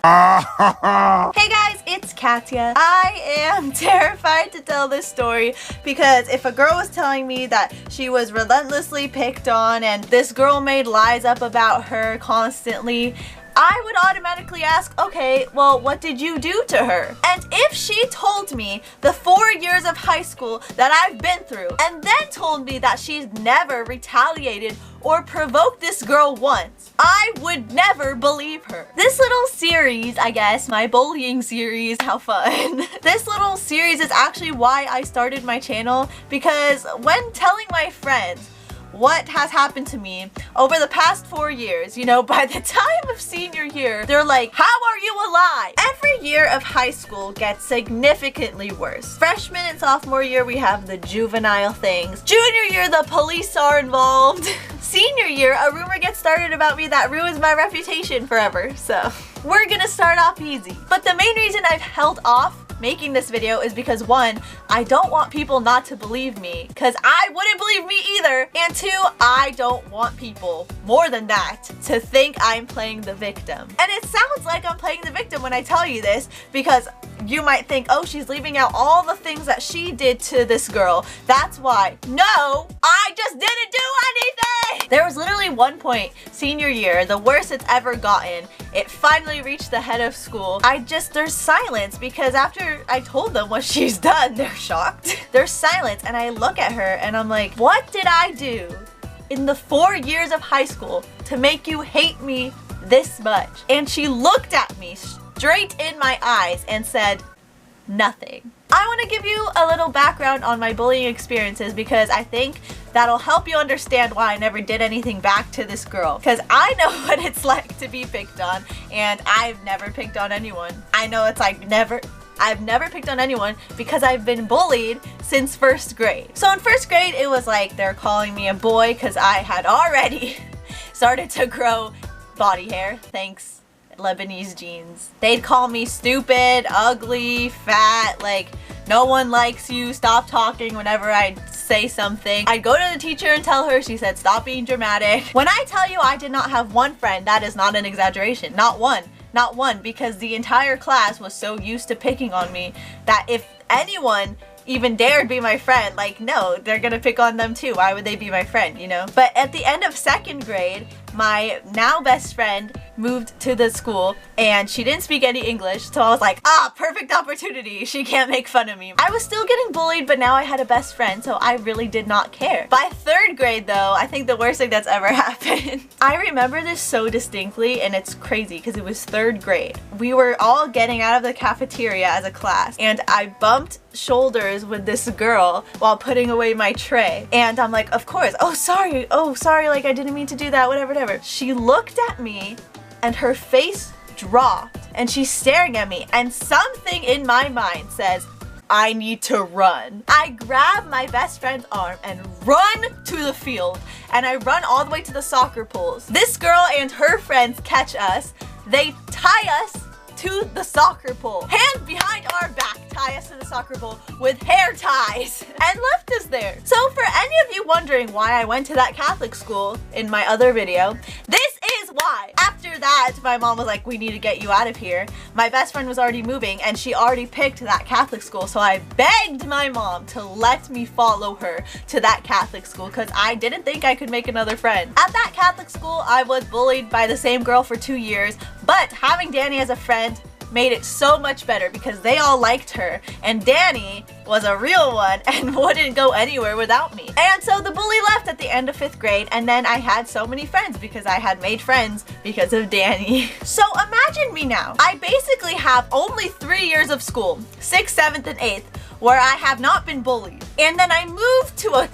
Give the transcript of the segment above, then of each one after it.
Hey guys, it's Katya. I am terrified to tell this story because if a girl was telling me that she was relentlessly picked on and this girl made lies up about her constantly, I would automatically ask, okay, well, what did you do to her? And if she told me the 4 years of high school that I've been through and then told me that she's never retaliated or provoked this girl once, I would never believe her. This little series, I guess, my bullying series, how fun. This little series is actually why I started my channel, because when telling my friends what has happened to me over the past 4 years, you know, by the time of senior year, they're like, how are you alive? Every year of high school gets significantly worse. Freshman and sophomore year, we have the juvenile things. Junior year, the police are involved. Senior year, a rumor gets started about me that ruins my reputation forever. So we're gonna start off easy. But the main reason I've held off making this video is because, one, I don't want people not to believe me, because I wouldn't believe me either, and two, I don't want people, more than that, to think I'm playing the victim. And it sounds like I'm playing the victim when I tell you this, because you might think, oh, she's leaving out all the things that she did to this girl. That's why. No, I just didn't do anything! There was literally one point, senior year, the worst it's ever gotten. It finally reached the head of school. There's silence, because after I told them what she's done, they're shocked. There's silence, and I look at her and I'm like, what did I do in the 4 years of high school to make you hate me this much? And she looked at me straight in my eyes and said, nothing. I want to give you a little background on my bullying experiences because I think that'll help you understand why I never did anything back to this girl. Because I know what it's like to be picked on, and I've never picked on anyone. I know it's like I've never picked on anyone because I've been bullied since 1st grade. So in 1st grade, it was like they're calling me a boy because I had already started to grow body hair. Thanks, Lebanese genes. They'd call me stupid, ugly, fat, like no one likes you, stop talking whenever I'd say something. I'd go to the teacher and tell her, she said, stop being dramatic. When I tell you I did not have one friend, that is not an exaggeration. Not one. Not one, because the entire class was so used to picking on me that if anyone even dared be my friend, like, no, they're gonna pick on them too. Why would they be my friend, you know? But at the end of 2nd grade, my now best friend moved to the school and she didn't speak any English, so I was like, perfect opportunity. She can't make fun of me. I was still getting bullied, but now I had a best friend, so I really did not care. By 3rd grade though, I think the worst thing that's ever happened. I remember this so distinctly, and it's crazy because it was 3rd grade. We were all getting out of the cafeteria as a class, and I bumped shoulders with this girl while putting away my tray, and I'm like, of course, oh sorry, like I didn't mean to do that, whatever. She looked at me and her face dropped and she's staring at me, and something in my mind says, I need to run. I grab my best friend's arm and run to the field, and I run all the way to the soccer poles. This girl and her friends catch us. They tie us to the soccer pole, hands behind our back, tie us to the soccer pole with hair ties, and left us there. So for any of you wondering why I went to that Catholic school in my other video, this is why. After that, my mom was like, we need to get you out of here. My best friend was already moving and she already picked that Catholic school, so I begged my mom to let me follow her to that Catholic school because I didn't think I could make another friend. At that Catholic school, I was bullied by the same girl for 2 years, but having Danny as a friend made it so much better because they all liked her, and Danny was a real one and wouldn't go anywhere without me. And so the bully left at the end of 5th grade, and then I had so many friends because I had made friends because of Danny. So imagine me now. I basically have only 3 years of school, 6th, 7th, and 8th, where I have not been bullied. And then I moved to a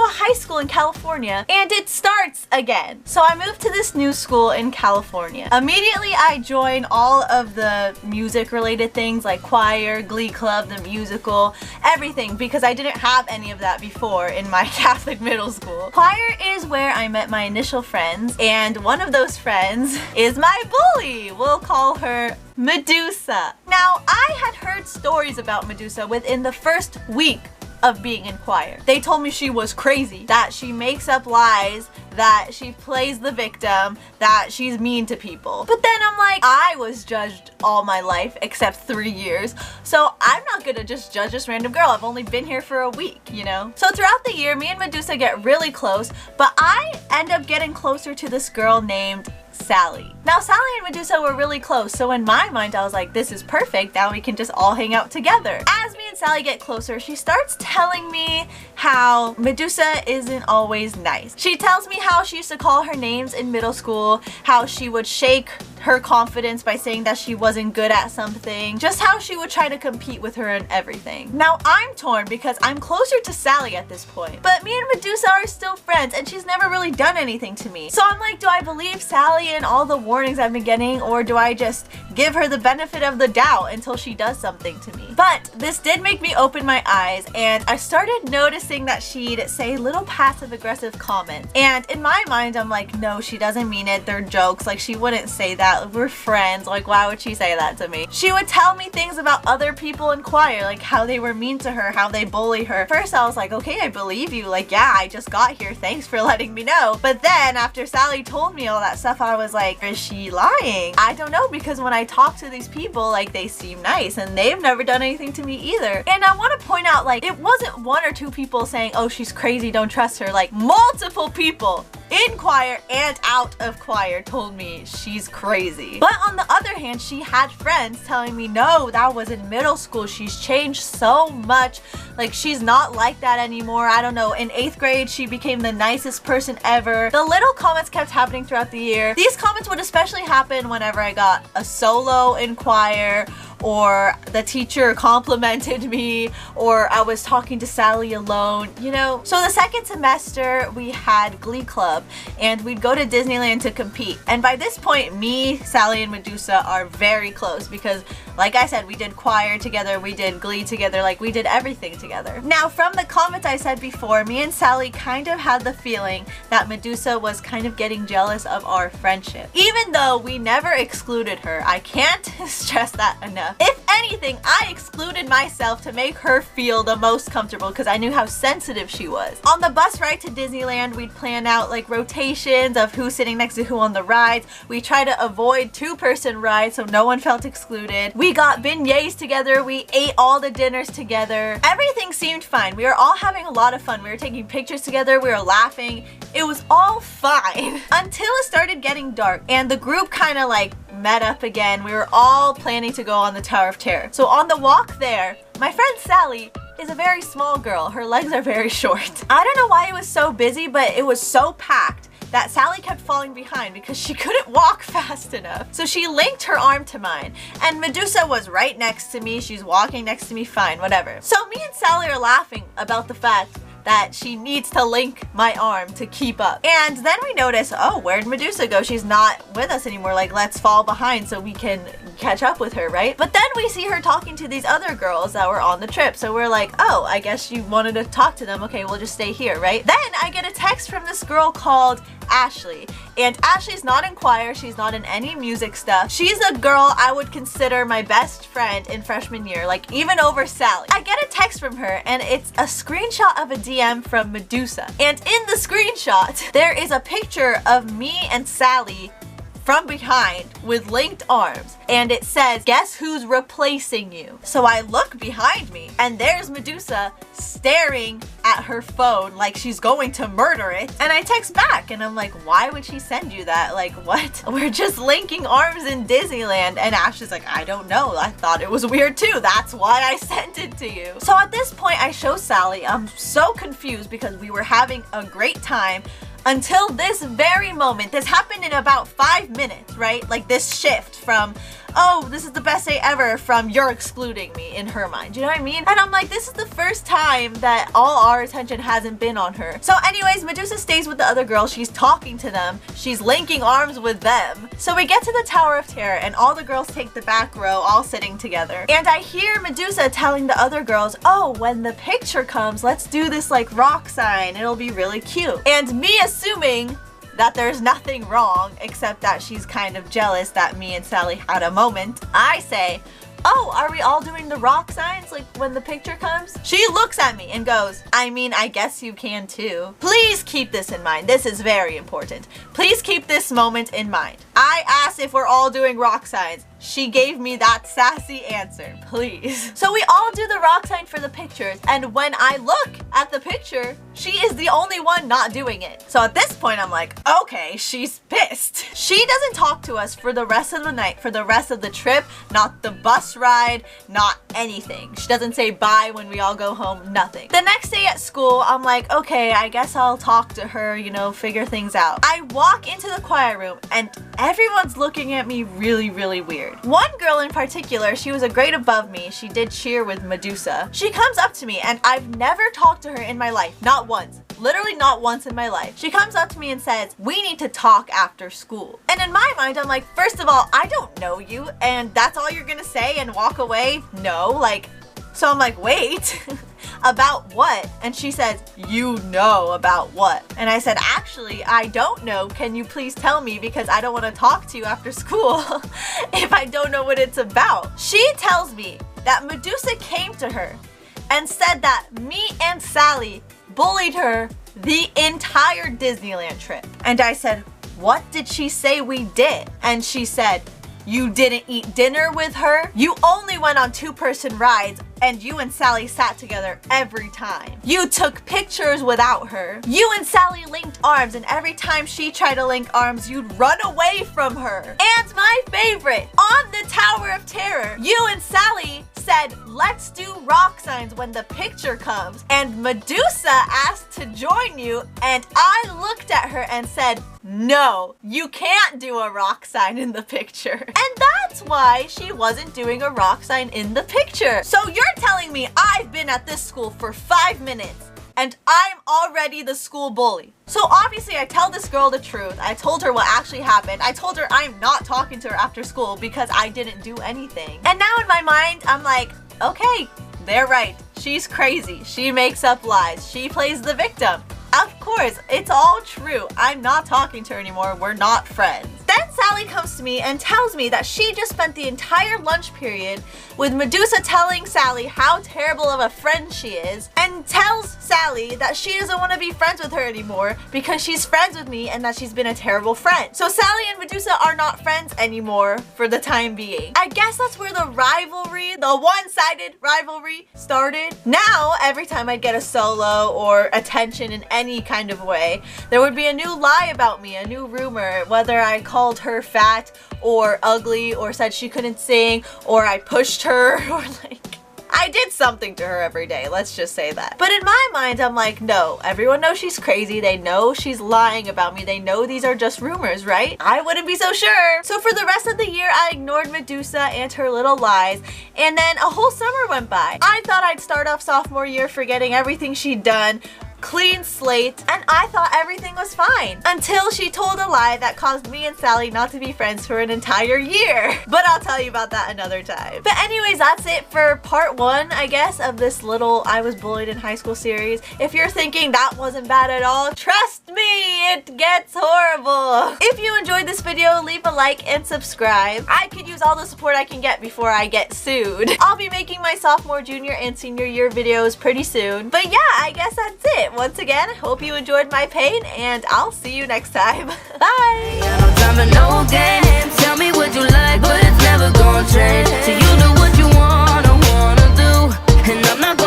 high school in California, and it starts again. So I moved to this new school in California. Immediately I joined all of the music related things like choir, glee club, the musical, everything, because I didn't have any of that before in my Catholic middle school. Choir is where I met my initial friends, and one of those friends is my bully. We'll call her Medusa. Now, I had heard stories about Medusa within the first week of being in choir. They told me she was crazy, that she makes up lies, that she plays the victim, that she's mean to people. But then I'm like, I was judged all my life except 3 years, so I'm not gonna just judge this random girl. I've only been here for a week, you know? So throughout the year, me and Medusa get really close, but I end up getting closer to this girl named Sally. Now Sally and Medusa were really close, so in my mind I was like, this is perfect, now we can just all hang out together. As me and Sally get closer, she starts telling me how Medusa isn't always nice. She tells me how she used to call her names in middle school, how she would shake her confidence by saying that she wasn't good at something, just how she would try to compete with her and everything. Now I'm torn because I'm closer to Sally at this point, but me and Medusa are still friends and she's never really done anything to me. So I'm like, do I believe Sally and all the warnings I've been getting, or do I just give her the benefit of the doubt until she does something to me? But this did make me open my eyes, and I started noticing that she'd say little passive-aggressive comments. And in my mind, I'm like, no, she doesn't mean it. They're jokes. Like, she wouldn't say that. We're friends. Like, why would she say that to me? She would tell me things about other people in choir, like how they were mean to her, how they bully her. First, I was like, okay, I believe you. Like, yeah, I just got here. Thanks for letting me know. But then after Sally told me all that stuff, I was like, is she lying? I don't know, because when I talk to these people, like, they seem nice and they've never done anything to me either. And I want to point out, like, it wasn't 1 or 2 people saying, oh, she's crazy, don't trust her. Like, multiple people in choir and out of choir told me she's crazy. But on the other hand, she had friends telling me, no, that was in middle school. She's changed so much. Like, she's not like that anymore. I don't know. In 8th grade, she became the nicest person ever. The little comments kept happening throughout the year. These comments would especially happen whenever I got a solo in choir, or the teacher complimented me, or I was talking to Sally alone, you know? So the second semester, we had Glee Club, and we'd go to Disneyland to compete. And by this point, me, Sally, and Medusa are very close because, like I said, we did choir together, we did Glee together, like, we did everything together. Now, from the comments I said before, me and Sally kind of had the feeling that Medusa was kind of getting jealous of our friendship. Even though we never excluded her, I can't stress that enough. If anything, I excluded myself to make her feel the most comfortable because I knew how sensitive she was. On the bus ride to Disneyland, we'd plan out like rotations of who's sitting next to who on the rides. We try to avoid 2-person rides so no one felt excluded. We got beignets together. We ate all the dinners together. Everything seemed fine. We were all having a lot of fun. We were taking pictures together. We were laughing. It was all fine until it started getting dark and the group kind of like met up again. We were all planning to go on the Tower of Terror. So on the walk there, my friend Sally is a very small girl. Her legs are very short. I don't know why it was so busy, but it was so packed that Sally kept falling behind because she couldn't walk fast enough. So she linked her arm to mine, and Medusa was right next to me. She's walking next to me, fine, whatever. So me and Sally are laughing about the fact that she needs to link my arm to keep up. And then we notice, oh, where'd Medusa go? She's not with us anymore. Like, let's fall behind so we can catch up with her, right? But then we see her talking to these other girls that were on the trip. So we're like, oh, I guess you wanted to talk to them. Okay, we'll just stay here, right? Then I get a text from this girl called Ashley. And Ashley's not in choir. She's not in any music stuff. She's a girl I would consider my best friend in freshman year, like even over Sally. I get a text from her and it's a screenshot of a DM from Medusa. And in the screenshot, there is a picture of me and Sally from behind with linked arms, and it says, guess who's replacing you? So I look behind me and there's Medusa staring at her phone like she's going to murder it, and I text back and I'm like, why would she send you that? Like, what? We're just linking arms in Disneyland. And Ashley's like, I don't know, I thought it was weird too, that's why I sent it to you. So at this point I show Sally. I'm so confused because we were having a great time until this very moment. This happened in about 5 minutes, right? Like this shift from, oh, this is the best day ever, from you're excluding me in her mind. You know what I mean? And I'm like, this is the first time that all our attention hasn't been on her. So anyways, Medusa stays with the other girls. She's talking to them. She's linking arms with them. So we get to the Tower of Terror and all the girls take the back row, all sitting together. And I hear Medusa telling the other girls, oh, when the picture comes, let's do this like rock sign. It'll be really cute. And me assuming that there's nothing wrong except that she's kind of jealous that me and Sally had a moment, I say, oh, are we all doing the rock signs like when the picture comes? She looks at me and goes, I mean, I guess you can too. Please keep this in mind. This is very important. Please keep this moment in mind. I asked if we're all doing rock signs. She gave me that sassy answer, please. So we all do the rock sign for the pictures, and when I look at the picture, she is the only one not doing it. So at this point, I'm like, okay, she's pissed. She doesn't talk to us for the rest of the night, for the rest of the trip, not the bus ride, not anything. She doesn't say bye when we all go home, nothing. The next day at school, I'm like, okay, I guess I'll talk to her, you know, figure things out. I walk into the choir room, and everyone's looking at me really, really weird. One girl in particular, she was a grade above me. She did cheer with Medusa. She comes up to me, and I've never talked to her in my life, not once. Literally not once in my life. She comes up to me and says, we need to talk after school. And in my mind, I'm like, first of all, I don't know you, and that's all you're gonna say and walk away? No, like, so I'm like, wait, about what? And she says, you know about what? And I said, actually, I don't know. Can you please tell me, because I don't want to talk to you after school if I don't know what it's about. She tells me that Medusa came to her and said that me and Sally bullied her the entire Disneyland trip. And I said, what did she say we did? And she said, you didn't eat dinner with her. You only went on two-person rides, and you and Sally sat together every time. You took pictures without her. You and Sally linked arms, and every time she tried to link arms, you'd run away from her. And my favorite, on the Tower of Terror, you and Sally said, let's do rock signs when the picture comes. And Medusa asked to join you, and I looked at her and said, no, you can't do a rock sign in the picture. And that's why she wasn't doing a rock sign in the picture. So you're telling me I've been at this school for 5 minutes and I'm already the school bully. So obviously I tell this girl the truth. I told her what actually happened. I told her I'm not talking to her after school because I didn't do anything. And now in my mind, I'm like, okay, they're right. She's crazy. She makes up lies. She plays the victim. Of course, it's all true. I'm not talking to her anymore. We're not friends. Then Sally comes to me and tells me that she just spent the entire lunch period with Medusa telling Sally how terrible of a friend she is, and tells Sally that she doesn't want to be friends with her anymore because she's friends with me and that she's been a terrible friend. So Sally and Medusa are not friends anymore for the time being. I guess that's where the rivalry, the one-sided rivalry started. Now, every time I'd get a solo or attention in any kind of way, there would be a new lie about me, a new rumor, whether I called her fat or ugly or said she couldn't sing or I pushed her or like I did something to her every day, let's just say that. But in my mind, I'm like, no, everyone knows she's crazy. They know she's lying about me. They know these are just rumors, right? I wouldn't be so sure. So for the rest of the year, I ignored Medusa and her little lies. And then a whole summer went by. I thought I'd start off sophomore year forgetting everything she'd done, clean slate, and I thought everything was fine until she told a lie that caused me and Sally not to be friends for an entire year. But I'll tell you about that another time. But anyways, that's it for part 1, I guess, of this little I was bullied in high school series. If you're thinking that wasn't bad at all, trust me, it gets horrible. If you enjoyed this video, leave a like and subscribe. I could use all the support I can get before I get sued. I'll be making my sophomore, junior, and senior year videos pretty soon. But yeah, I guess that's it. Once again, hope you enjoyed my pain, and I'll see you next time. Bye! Tell me what you like, but it's never gonna change. So you do what you wanna do, and I'm not